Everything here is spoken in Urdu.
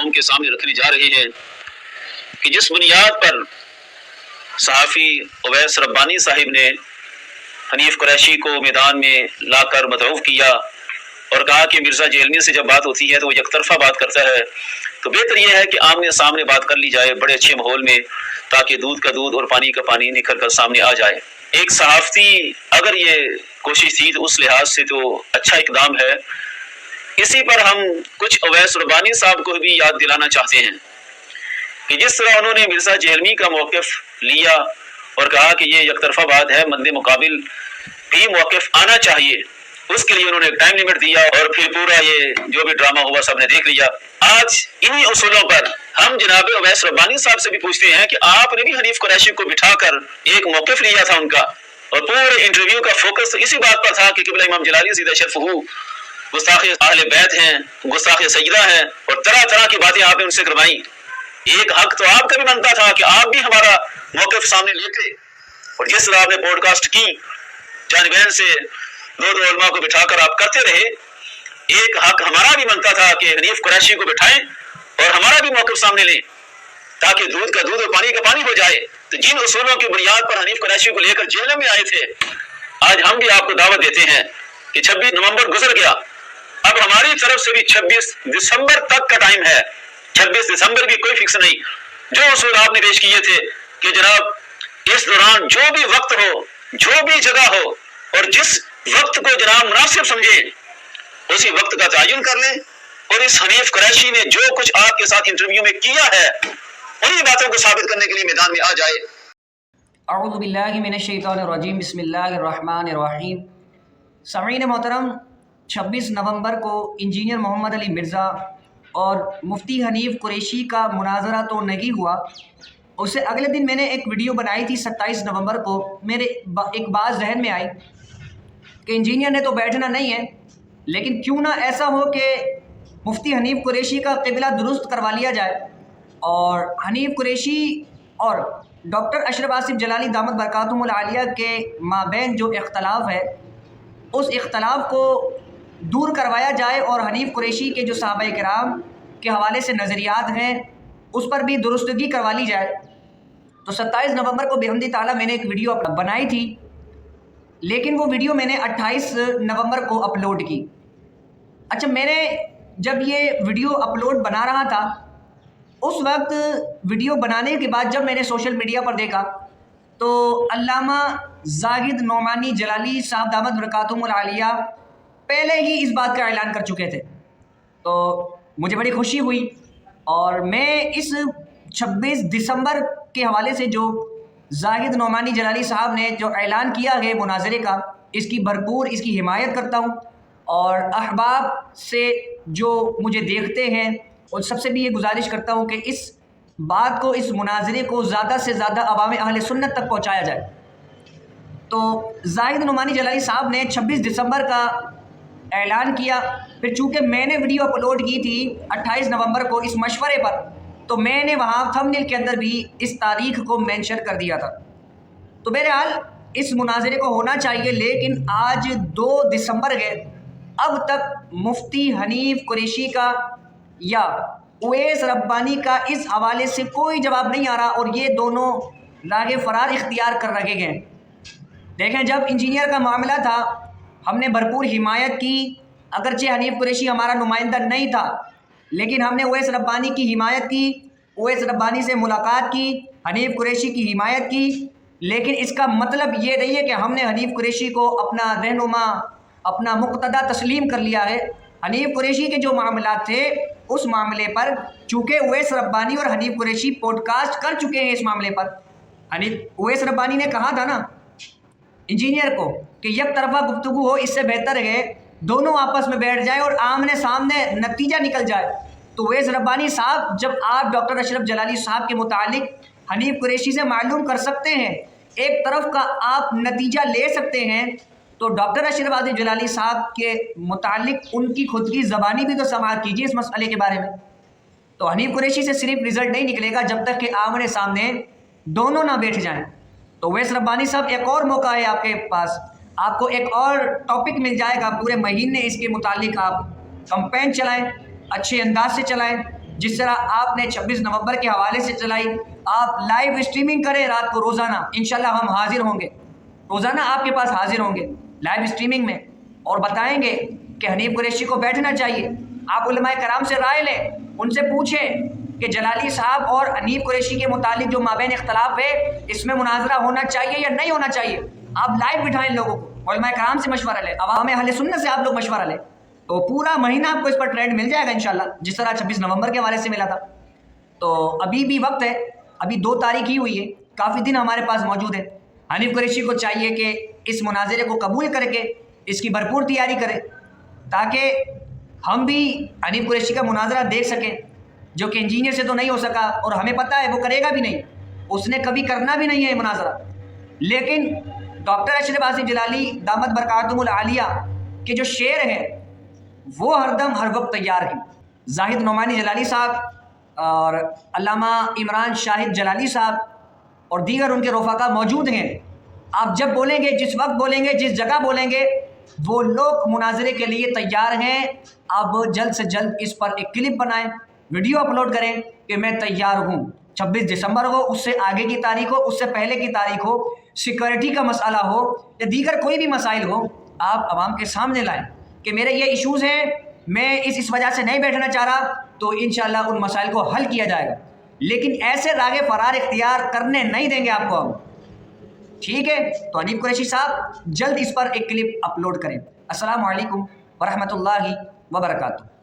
قوم کے سامنے رکھنے جا رہے ہیں کہ جس بنیاد پر صحافی اویس ربانی صاحب نے حنیف قریشی کو میدان میں لا کر مدعو کیا اور کہا کہ مرزا جیلمی سے جب بات ہوتی ہے تو وہ یک طرفہ بات کرتا ہے، تو بہتر یہ ہے کہ آمنے سامنے بات کر لی جائے بڑے اچھے ماحول میں، تاکہ دودھ کا دودھ اور پانی کا پانی نکل کر سامنے آ جائے۔ ایک صحافتی اگر یہ کوشش تھی تو اس لحاظ سے تو اچھا اقدام ہے۔ اسی پر ہم کچھ اویس ربانی صاحب کو بھی یاد دلانا چاہتے ہیں کہ جس طرح انہوں نے مرزا جیلمی کا موقف لیا اور کہا کہ یہ یک طرفہ بات ہے، مد مقابل بھی موقف آنا چاہیے، اس کے لیے انہوں نے ایک ٹائم لمٹ دیا اور پھر پورا یہ جو بھی ڈرامہ ہوا سب نے دیکھ لیا۔ آج انہی اصولوں پر ہم جناب اویس ربانی صاحب سے بھی پوچھتے ہیں کہ آپ نے بھی حنیف قریشی کو بٹھا کر ایک موقف لیا تھا ان کا، اور پورے انٹرویو کا فوکس اسی بات پر تھا کہ قبلہ امام جلالی سیدہ شرفہ گستاخ اہل بیت ہیں، گستاخ سیدہ ہیں، اور طرح طرح کی باتیں آپ نے ان سے کروائیں۔ ایک حق تو آپ کا بھی بنتا تھا کہ آپ بھی ہمارا موقف سامنے لیتے، اور جس طرح آپ نے پوڈ کاسٹ کی جانبین سے دو علماء کو بٹھا کر آپ کرتے رہے، ایک حق ہمارا بھی بنتا تھا کہ حنیف قریشی کو بٹھائیں اور ہمارا بھی موقف سامنے لیں، تاکہ دودھ کا دودھ اور پانی کا پانی ہو جائے۔ تو جن اصولوں کی بنیاد پر حنیف قریشی کو لے کر جیل میں آئے تھے، آج ہم بھی آپ کو دعوت دیتے ہیں کہ 26 نومبر گزر گیا، اب ہماری طرف سے بھی 26 دسمبر تک کا ٹائم ہے۔ 26 دسمبر کی کوئی فکس نہیں۔ جو اصول آپ نے پیش کیے تھے کہ جناب اس دوران جو بھی وقت ہو، جو بھی جگہ ہو، اور جس وقت کو جناب مناسب سمجھیں اسی وقت کا تعین کر لیں، اور اس حنیف قریشی نے جو کچھ آپ کے ساتھ انٹرویو میں کیا ہے انہی باتوں کو ثابت کرنے کے لیے میدان میں آ جائے۔ اعوذ باللہ من الشیطان الرجیم، بسم اللہ الرحمن الرحیم۔ سامعین محترم، 26 نومبر کو انجینئر محمد علی مرزا اور مفتی حنیف قریشی کا مناظرہ تو نہیں ہوا، اس سے اگلے دن میں نے ایک ویڈیو بنائی تھی 27 نومبر کو۔ میرے ایک بات ذہن میں آئی کہ انجینئر نے تو بیٹھنا نہیں ہے، لیکن کیوں نہ ایسا ہو کہ مفتی حنیف قریشی کا قبلہ درست کروا لیا جائے، اور حنیف قریشی اور ڈاکٹر اشرف آصف جلالی دامت برکاتہم العالیہ کے مابین جو اختلاف ہے، اس اختلاف کو دور کروایا جائے اور حنیف قریشی کے جو صحابہ کرام کے حوالے سے نظریات ہیں اس پر بھی درستگی کروا لی جائے۔ تو 27 نومبر کو بحمد تعالیٰ میں نے ایک ویڈیو بنائی تھی، لیکن وہ ویڈیو میں نے 28 نومبر کو اپلوڈ کی۔ اچھا، میں نے جب یہ ویڈیو اپلوڈ بنا رہا تھا، اس وقت ویڈیو بنانے کے بعد جب میں نے سوشل میڈیا پر دیکھا تو علامہ زاہد نعمانی جلالی صاحب دامت برکاتہم العالیہ پہلے ہی اس بات کا اعلان کر چکے تھے۔ تو مجھے بڑی خوشی ہوئی، اور میں اس 26 دسمبر کے حوالے سے جو زاہد نعمانی جلالی صاحب نے جو اعلان کیا ہے مناظرے کا، اس کی بھرپور اس کی حمایت کرتا ہوں، اور احباب سے جو مجھے دیکھتے ہیں اور سب سے بھی یہ گزارش کرتا ہوں کہ اس بات کو، اس مناظرے کو زیادہ سے زیادہ عوام اہل سنت تک پہنچایا جائے۔ تو زاہد نعمانی جلالی صاحب نے 26 دسمبر کا اعلان کیا، پھر چونکہ میں نے ویڈیو اپلوڈ کی تھی 28 نومبر کو اس مشورے پر، تو میں نے وہاں تھمبنیل کے اندر بھی اس تاریخ کو مینشن کر دیا تھا۔ تو بہرحال اس مناظرے کو ہونا چاہیے، لیکن آج 2 دسمبر گئے، اب تک مفتی حنیف قریشی کا یا اویس ربانی کا اس حوالے سے کوئی جواب نہیں آ رہا، اور یہ دونوں راہ فرار اختیار کر رکھے گئے۔ دیکھیں، جب انجینئر کا معاملہ تھا ہم نے بھرپور حمایت کی، اگرچہ حنیف قریشی ہمارا نمائندہ نہیں تھا، لیکن ہم نے اویس ربانی کی حمایت کی، اویس ربانی سے ملاقات کی، حنیف قریشی کی حمایت کی، لیکن اس کا مطلب یہ نہیں ہے کہ ہم نے حنیف قریشی کو اپنا رہنما، اپنا مقتدی تسلیم کر لیا ہے۔ حنیف قریشی کے جو معاملات تھے اس معاملے پر چونکہ اویس ربانی اور حنیف قریشی پوڈ کاسٹ کر چکے ہیں، اس معاملے پر اویس ربانی نے کہا تھا نا انجینئر کو کہ یک طرفہ گفتگو ہو، اس سے بہتر ہے دونوں آپس میں بیٹھ جائیں اور آمنے سامنے نتیجہ نکل جائے۔ تو اویس ربانی صاحب، جب آپ ڈاکٹر اشرف جلالی صاحب کے متعلق حنیف قریشی سے معلوم کر سکتے ہیں، ایک طرف کا آپ نتیجہ لے سکتے ہیں، تو ڈاکٹر اشرف آصف جلالی صاحب کے متعلق ان کی خود کی زبانی بھی تو سماعت کیجیے اس مسئلے کے بارے میں۔ تو حنیف قریشی سے صرف رزلٹ نہیں نکلے گا جب تک کہ آمنے سامنے دونوں نہ بیٹھ جائیں۔ تو اویس ربانی صاحب، ایک اور موقع ہے آپ کے پاس، آپ کو ایک اور ٹاپک مل جائے گا، پورے مہینے اس کے متعلق آپ کمپین چلائیں، اچھے انداز سے چلائیں، جس طرح آپ نے 26 نومبر کے حوالے سے چلائی، آپ لائیو اسٹریمنگ کریں رات کو روزانہ، انشاءاللہ ہم حاضر ہوں گے، روزانہ آپ کے پاس حاضر ہوں گے لائیو اسٹریمنگ میں، اور بتائیں گے کہ حنیف قریشی کو بیٹھنا چاہیے۔ آپ علماء کرام سے رائے لیں، ان سے پوچھیں کہ جلالی صاحب اور حنیف قریشی کے متعلق جو مابین اختلاف ہے اس میں مناظرہ ہونا چاہیے یا نہیں ہونا چاہیے۔ آپ لائیو بٹھائیں لوگوں کو، علماء کرام سے مشورہ لیں، عوام اہل سنت سے آپ لوگ مشورہ لیں، تو پورا مہینہ آپ کو اس پر ٹرینڈ مل جائے گا انشاءاللہ، جس طرح 26 نومبر کے حوالے سے ملا تھا۔ تو ابھی بھی وقت ہے، ابھی 2 تاریخ ہی ہوئی ہے، کافی دن ہمارے پاس موجود ہے۔ حنیف قریشی کو چاہیے کہ اس مناظرے کو قبول کر کے اس کی بھرپور تیاری کرے، تاکہ ہم بھی حنیف قریشی کا مناظرہ دیکھ سکیں، جو کہ انجینئر سے تو نہیں ہو سکا، اور ہمیں پتہ ہے وہ کرے گا بھی نہیں، اس نے کبھی کرنا بھی نہیں ہے مناظرہ، لیکن ڈاکٹر اشرف آصف جلالی دامت برکاتہم العالیہ کے جو شعر ہیں وہ ہر دم ہر وقت تیار ہیں۔ زاہد نعمانی جلالی صاحب اور علامہ عمران شاہد جلالی صاحب اور دیگر ان کے رفقا موجود ہیں، آپ جب بولیں گے، جس وقت بولیں گے، جس جگہ بولیں گے، وہ لوگ مناظرے کے لیے تیار ہیں۔ آپ جلد سے جلد اس پر ایک کلپ بنائیں، ویڈیو اپلوڈ کریں کہ میں تیار ہوں، 26 دسمبر ہو، اس سے آگے کی تاریخ ہو، اس سے پہلے کی تاریخ ہو، سیکورٹی کا مسئلہ ہو یا دیگر کوئی بھی مسائل ہو، آپ عوام کے سامنے لائیں کہ میرے یہ ایشوز ہیں، میں اس وجہ سے نہیں بیٹھنا چاہ رہا، تو انشاءاللہ ان مسائل کو حل کیا جائے گا، لیکن ایسے راگ فرار اختیار کرنے نہیں دیں گے آپ کو ہم، ٹھیک ہے؟ تو حنیف قریشی صاحب جلد اس پر ایک کلپ اپلوڈ کریں۔ السلام علیکم ورحمۃ اللہ وبرکاتہ۔